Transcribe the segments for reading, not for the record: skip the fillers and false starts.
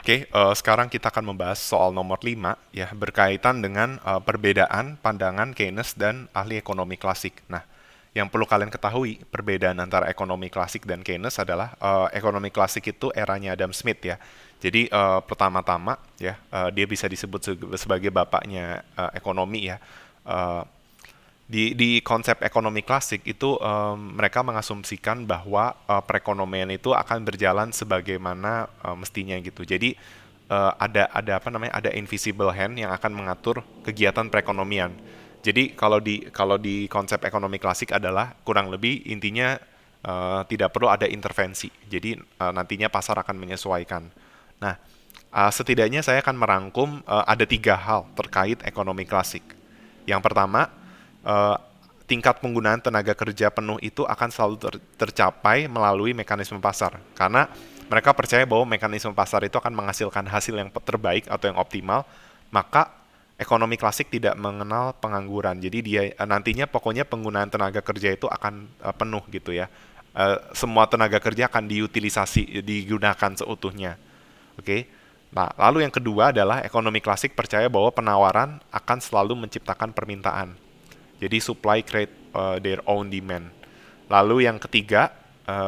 Oke, sekarang kita akan membahas soal nomor 5 ya, berkaitan dengan perbedaan pandangan Keynes dan ahli ekonomi klasik. Nah, yang perlu kalian ketahui, perbedaan antara ekonomi klasik dan Keynes adalah ekonomi klasik itu eranya Adam Smith ya. Jadi pertama-tama ya, dia bisa disebut sebagai bapaknya ekonomi ya. Eh, di konsep ekonomi klasik itu mereka mengasumsikan bahwa perekonomian itu akan berjalan sebagaimana mestinya gitu. Jadi ada apa namanya, ada invisible hand yang akan mengatur kegiatan perekonomian. Jadi kalau di konsep ekonomi klasik adalah kurang lebih intinya tidak perlu ada intervensi. Jadi nantinya pasar akan menyesuaikan. Nah, setidaknya saya akan merangkum ada 3 hal terkait ekonomi klasik. Yang pertama, eh, tingkat penggunaan tenaga kerja penuh itu akan selalu tercapai melalui mekanisme pasar. Karena mereka percaya bahwa mekanisme pasar itu akan menghasilkan hasil yang terbaik atau yang optimal, maka ekonomi klasik tidak mengenal pengangguran. Jadi dia nantinya pokoknya penggunaan tenaga kerja itu akan penuh gitu ya. Semua tenaga kerja akan diutilisasi, digunakan seutuhnya. Oke. Nah, lalu yang kedua adalah ekonomi klasik percaya bahwa penawaran akan selalu menciptakan permintaan. Jadi supply create their own demand. Lalu yang ketiga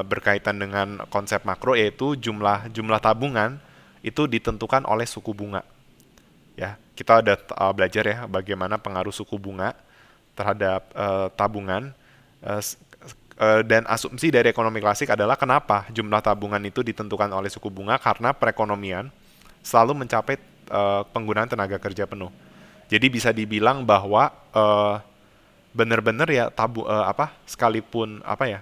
berkaitan dengan konsep makro, yaitu jumlah jumlah tabungan itu ditentukan oleh suku bunga. Ya, kita ada belajar ya bagaimana pengaruh suku bunga terhadap tabungan. Uh, dan asumsi dari ekonomi klasik adalah kenapa jumlah tabungan itu ditentukan oleh suku bunga, karena perekonomian selalu mencapai penggunaan tenaga kerja penuh. Jadi bisa dibilang bahwa benar-benar ya apa, sekalipun apa ya,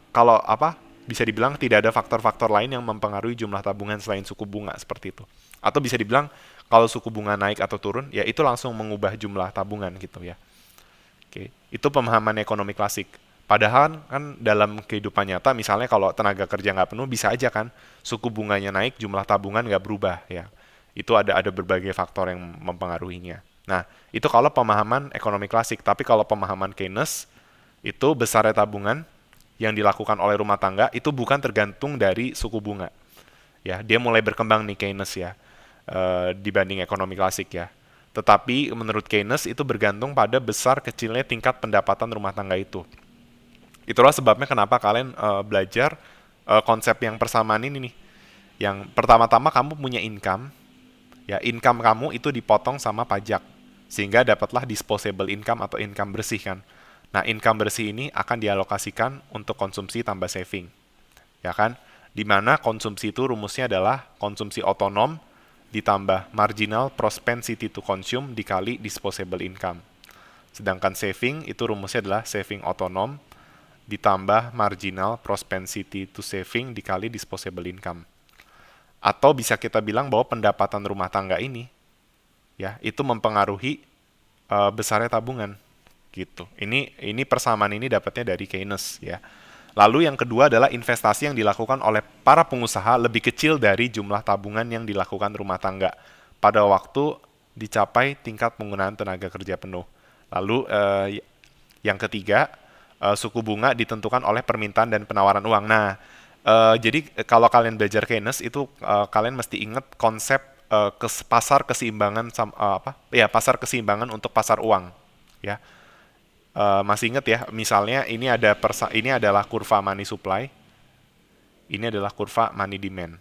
kalau apa, bisa dibilang tidak ada faktor-faktor lain yang mempengaruhi jumlah tabungan selain suku bunga seperti itu. Atau bisa dibilang kalau suku bunga naik atau turun ya itu langsung mengubah jumlah tabungan gitu ya. Oke, itu pemahaman ekonomi klasik. Padahal kan dalam kehidupan nyata, misalnya kalau tenaga kerja nggak penuh, bisa aja kan suku bunganya naik, jumlah tabungan nggak berubah ya. Itu ada berbagai faktor yang mempengaruhinya. Nah, itu kalau pemahaman ekonomi klasik. Tapi kalau pemahaman Keynes, itu besarnya tabungan yang dilakukan oleh rumah tangga itu bukan tergantung dari suku bunga. Ya, dia mulai berkembang nih Keynes ya, dibanding ekonomi klasik ya. Tetapi menurut Keynes itu bergantung pada besar kecilnya tingkat pendapatan rumah tangga itu. Itulah sebabnya kenapa kalian belajar konsep yang persamaan ini nih. Yang pertama-tama kamu punya income, ya income kamu itu dipotong sama pajak, sehingga dapatlah disposable income atau income bersih kan. Nah, income bersih ini akan dialokasikan untuk konsumsi tambah saving, ya kan? Dimana konsumsi itu rumusnya adalah konsumsi otonom ditambah marginal propensity to consume dikali disposable income. Sedangkan saving itu rumusnya adalah saving otonom ditambah marginal propensity to saving dikali disposable income. Atau bisa kita bilang bahwa pendapatan rumah tangga ini ya itu mempengaruhi besarnya tabungan gitu. Ini persamaan ini dapatnya dari Keynes ya. Lalu yang kedua adalah investasi yang dilakukan oleh para pengusaha lebih kecil dari jumlah tabungan yang dilakukan rumah tangga pada waktu dicapai tingkat penggunaan tenaga kerja penuh. Lalu yang ketiga, suku bunga ditentukan oleh permintaan dan penawaran uang. Nah, jadi kalau kalian belajar Keynes itu kalian mesti ingat konsep pasar keseimbangan apa? Ya, pasar keseimbangan untuk pasar uang. Ya, masih ingat ya? Misalnya ini adalah kurva money supply, ini adalah kurva money demand.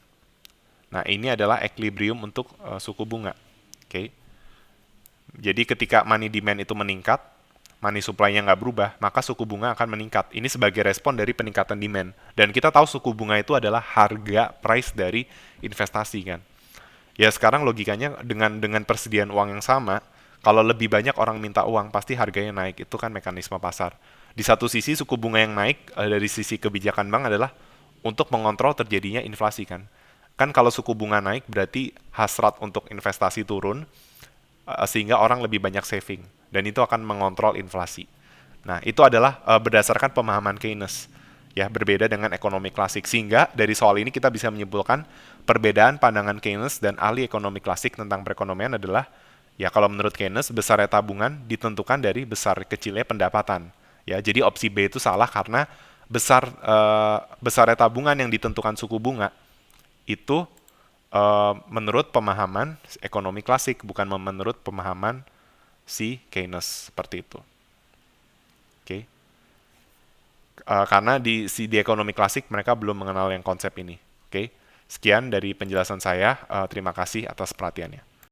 Nah, ini adalah equilibrium untuk suku bunga. Oke. Okay. Jadi ketika money demand itu meningkat, money supply-nya nggak berubah, maka suku bunga akan meningkat. Ini sebagai respon dari peningkatan demand. Dan kita tahu suku bunga itu adalah harga price dari investasi kan. Ya sekarang logikanya dengan persediaan uang yang sama, kalau lebih banyak orang minta uang, pasti harganya naik. Itu kan mekanisme pasar. Di satu sisi suku bunga yang naik dari sisi kebijakan bank adalah untuk mengontrol terjadinya inflasi kan. Kan kalau suku bunga naik berarti hasrat untuk investasi turun, sehingga orang lebih banyak saving dan itu akan mengontrol inflasi. Nah, itu adalah berdasarkan pemahaman Keynes. Ya, berbeda dengan ekonomi klasik. Sehingga dari soal ini kita bisa menyimpulkan perbedaan pandangan Keynes dan ahli ekonomi klasik tentang perekonomian adalah ya kalau menurut Keynes besarnya tabungan ditentukan dari besar kecilnya pendapatan. Ya, jadi opsi B itu salah karena besarnya tabungan yang ditentukan suku bunga itu menurut pemahaman ekonomi klasik, bukan menurut pemahaman si Keynes seperti itu. Oke. Karena di ekonomi klasik mereka belum mengenal yang konsep ini. Oke. Sekian dari penjelasan saya. Terima kasih atas perhatiannya.